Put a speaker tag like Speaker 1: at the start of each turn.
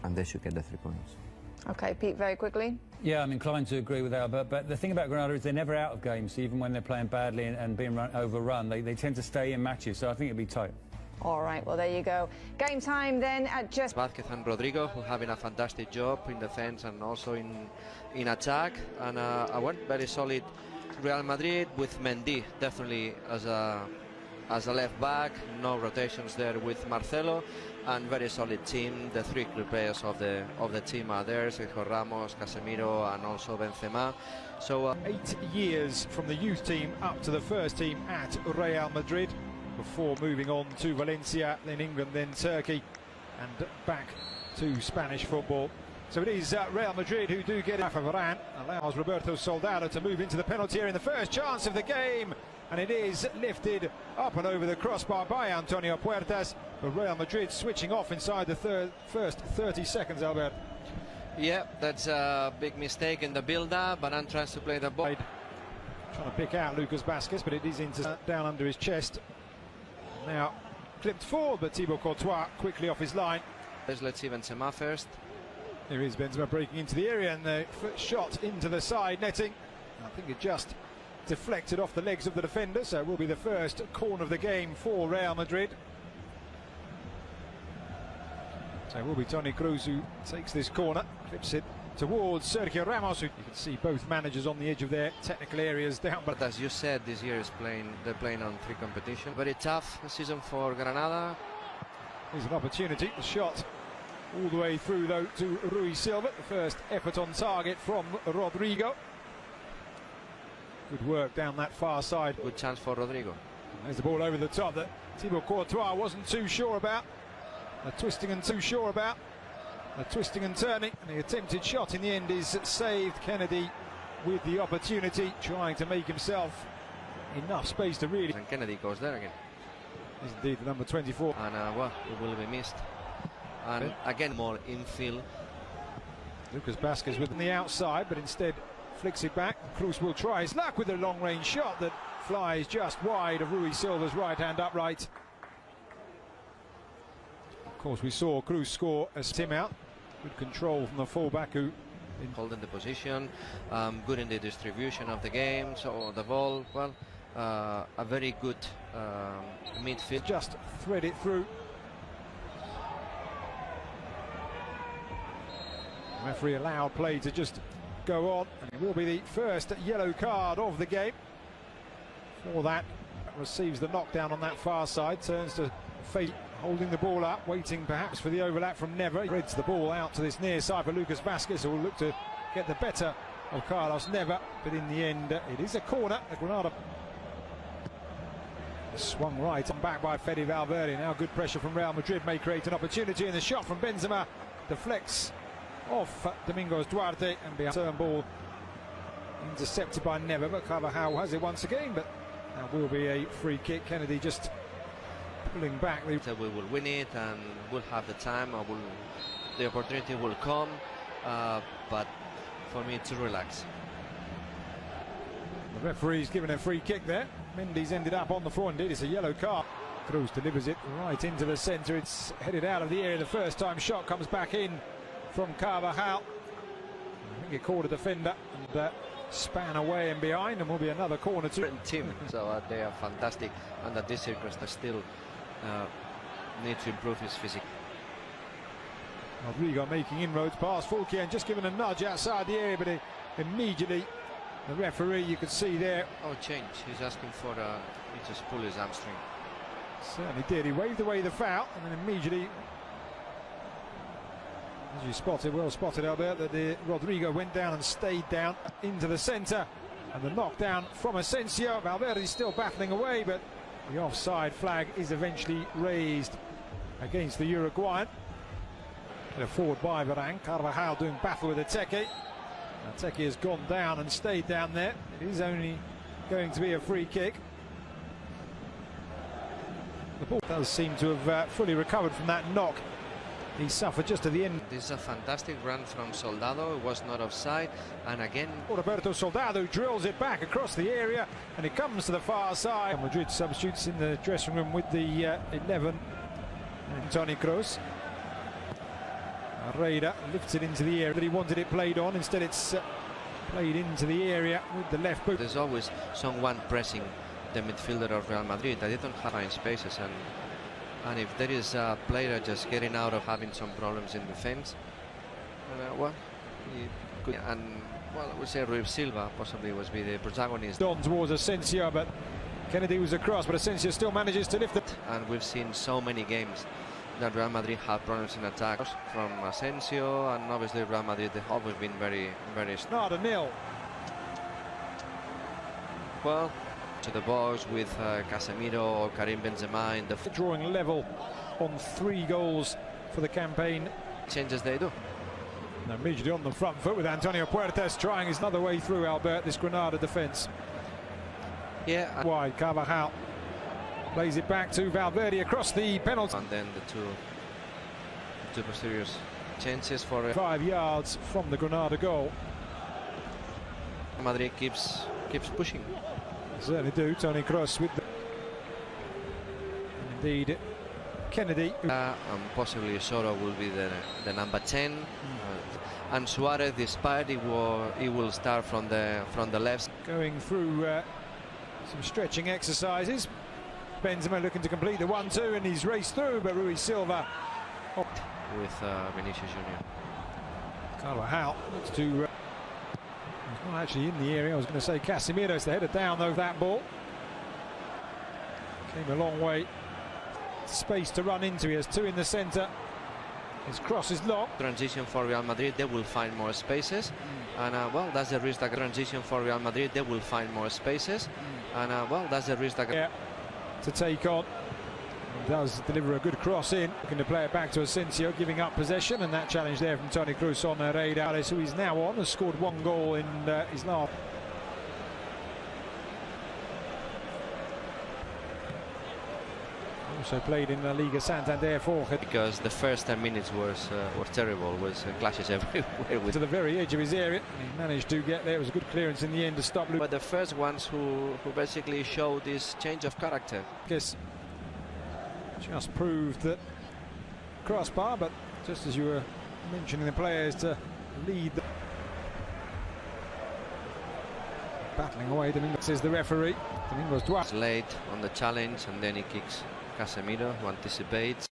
Speaker 1: and they should get the 3 points.
Speaker 2: Okay, Pete, very quickly.
Speaker 3: Yeah, I'm inclined to agree with Albert, but the thing about Granada is they're never out of games, even when they're playing badly and being overrun. They tend to stay in matches, so I think it'll be tight.
Speaker 2: All right, well, there you go. Game time then at just...
Speaker 4: Vázquez and Rodrigo, who are having a fantastic job in defense and also in attack. And a very solid Real Madrid with Mendy, definitely as a left back. No rotations there with Marcelo. And very solid team. The 3 key players of the team are there: Sergio Ramos, Casemiro, and also Benzema. So
Speaker 5: 8 years from the youth team up to the first team at Real Madrid, before moving on to Valencia, then England, then Turkey, and back to Spanish football. So it is Real Madrid who do get it. Rafa Varane allows Roberto Soldado to move into the penalty area in the first chance of the game, and it is lifted up and over the crossbar by Antonio Puertas. But Real Madrid switching off inside the first 30 seconds, Albert.
Speaker 4: Yeah, that's a big mistake in the build-up. Varane tries to play the ball.
Speaker 5: Trying to pick out Lucas Vázquez, but it is down under his chest. Now clipped forward, but Thibaut Courtois quickly off his line.
Speaker 4: Let's see Benzema first.
Speaker 5: Here is Benzema breaking into the area, and the shot into the side netting. I think it just deflected off the legs of the defender, so it will be the first corner of the game for Real Madrid. So it will be Toni Kroos who takes this corner, clips it towards Sergio Ramos, who you can see both managers on the edge of their technical areas down.
Speaker 4: But as you said, this year they're playing on 3 competitions. Very tough season for Granada.
Speaker 5: Here's an opportunity. The shot all the way through though to Rui Silva. The first effort on target from Rodrigo. Good work down that far side.
Speaker 4: Good chance for Rodrigo.
Speaker 5: There's the ball over the top that Thibaut Courtois wasn't too sure about. A twisting and turning, and the attempted shot in the end is saved. Kennedy with the opportunity, trying to make himself enough space to really...
Speaker 4: And Kennedy goes there again.
Speaker 5: Is indeed the number 24.
Speaker 4: And well, it will be missed. And again, more infield.
Speaker 5: Lucas Vázquez with the outside, but instead flicks it back. Kroos will try his luck with a long-range shot that flies just wide of Rui Silva's right-hand upright. Of course, we saw Kroos score as Tim out. Good control from the fullback who...
Speaker 4: holding the position, good in the distribution of the game, so the ball, well, a very good midfield.
Speaker 5: Just thread it through. The referee allowed play to just go on, and it will be the first yellow card of the game. For that, receives the knockdown on that far side, turns to Fate, holding the ball up, waiting perhaps for the overlap from Neva. Threads the ball out to this near side for Lucas Vázquez, who will look to get the better of Carlos Neva, but in the end it is a corner. Granada swung right and back by Fede Valverde. Now good pressure from Real Madrid may create an opportunity, and the shot from Benzema deflects off Domingos Duarte, and behind turn ball intercepted by Neva, but Carvajal has it once again, but that will be a free kick. Kennedy just pulling back.
Speaker 4: So we will win it, and we'll have the time, or the opportunity will come, but for me to relax.
Speaker 5: The referee's given a free kick there. Mendy's ended up on the floor, indeed it's a yellow card. Kroos delivers it right into the centre. It's headed out of the area the first time. Shot comes back in from Carvajal. I think it caught a defender and span away and behind, and will be another corner too.
Speaker 4: Team, so they are fantastic, and at this circumstance still need to improve his physique.
Speaker 5: Rodrigo making inroads past Fulke and just given a nudge outside the area, but immediately the referee, you could see there.
Speaker 4: Oh, change. He's asking for he just pulled his hamstring.
Speaker 5: Certainly did. He waved away the foul, and then immediately, as you spotted, well spotted, Albert, that Rodrigo went down and stayed down into the centre, and the knockdown from Asensio. Valverde's still battling away, but the offside flag is eventually raised against the Uruguayan. Forward by Varane. Carvajal doing battle with Ateki. Ateki has gone down and stayed down there. It is only going to be a free kick. The ball does seem to have fully recovered from that knock he suffered just at the end.
Speaker 4: This is a fantastic run from Soldado. It was not offside, and again
Speaker 5: Roberto Soldado drills it back across the area, and it comes to the far side. Madrid substitutes in the dressing room with the 11, and Toni Kroos. Reda lifts it into the area that he wanted it played on. Instead it's played into the area with the left boot.
Speaker 4: There's always someone pressing the midfielder of Real Madrid. They don't have any spaces, and if there is a player just getting out of having some problems in defense, well, he could, and well, I would say Ruiz Silva possibly was be the protagonist.
Speaker 5: On towards Asensio, but Kennedy was across, but Asensio still manages to lift it.
Speaker 4: And we've seen so many games that Real Madrid have problems in attack from Asensio, and obviously Real Madrid have always been very
Speaker 5: Not a nil.
Speaker 4: well to the box with Casemiro or Karim Benzema in the
Speaker 5: Drawing level on 3 goals for the campaign.
Speaker 4: changes they do.
Speaker 5: Now immediately on the front foot with Antonio Puertas trying his another way through, Albert, this Granada defence.
Speaker 4: Yeah,
Speaker 5: Wide, Carvajal plays it back to Valverde across the penalty.
Speaker 4: and then the two posterior chances for
Speaker 5: 5 yards from the Granada goal.
Speaker 4: Madrid keeps pushing.
Speaker 5: Certainly do. Toni Kroos with the... And indeed Kennedy.
Speaker 4: And possibly Soro will be the number 10. And Suarez, despite he will start from the left.
Speaker 5: Going through some stretching exercises. Benzema looking to complete the 1-2, and he's raced through, but Ruiz Silva
Speaker 4: With Vinicius Junior.
Speaker 5: Carvajal looks to he's not actually in the area. I was going to say Casemiro's the header down though that ball. Came a long way. Space to run into. He has 2 in the centre. His cross is locked.
Speaker 4: Transition for Real Madrid, they will find more spaces. And well, that's the risk that transition for Real Madrid, they will find more spaces. And well, that's the risk that
Speaker 5: to take on. He does deliver a good cross in. Looking to play it back to Asensio, giving up possession, and that challenge there from Toni Kroos on Reda, who he's now on, has scored 1 goal in his last. Also played in La Liga Santander for
Speaker 4: because the first 10 minutes were terrible, was clashes everywhere.
Speaker 5: To the very edge of his area, and he managed to get there. It was a good clearance in the end to stop.
Speaker 4: But the first ones who basically showed this change of character.
Speaker 5: Guess just proved that crossbar, but just as you were mentioning the players to lead battling away, Domingos says the referee. Domingos
Speaker 4: Late on the challenge, and then he kicks Casemiro, who anticipates.